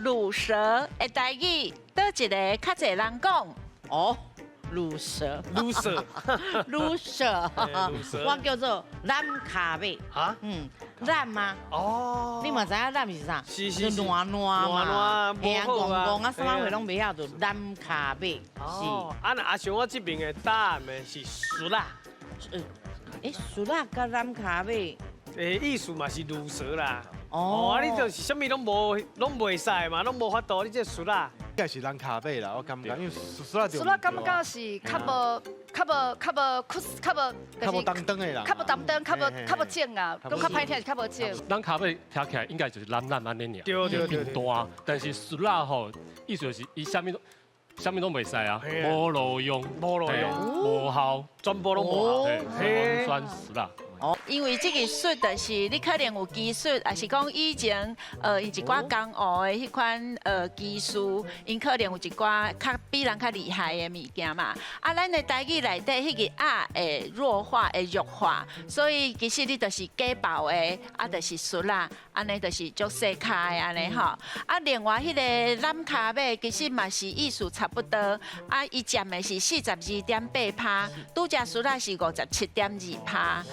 乳蛇的台语，倒一个较侪人讲？哦，乳蛇，卤蛇乳蛇，乳蛇我叫做蓝卡贝。啊，蓝吗？哦，你嘛知影蓝是啥？是就软软嘛，嘿啊，戆戆啊，什么话拢袂晓得，蓝卡贝哦，啊那阿雄我这边的答案呢是熟啦，是。树蜡甲蓝卡贝，意思嘛是卤蛇啦。哦啊，你就是啥物拢袂使嘛，拢无法度，你这熟啦。应该是人卡背啦，我感觉，因为苏拉就所以感觉是较无当当的啦，较无担当，较无正啊，讲较歹听是较无正。咱卡贝听起来应该就是蓝蓝安尼尔，对平大，但是苏拉吼，意思就是伊啥物拢袂使啊，嘿啊无路用，无路用嘿无效，全部拢无效。嘿，酸死啦。因为这个术就是你可能有技术，还是讲以前一寡江湖的迄款技术，因可能有一寡较比人较厉害的物件嘛。啊，咱的台语内底迄个啊会弱化会弱化，所以其实你就是假爆的，啊就是术啦，安尼就是足细卡的安尼吼。啊，另外迄个蓝卡马其实嘛是意思差不多，啊伊占的是42.8%，拄只术啦是57.2%。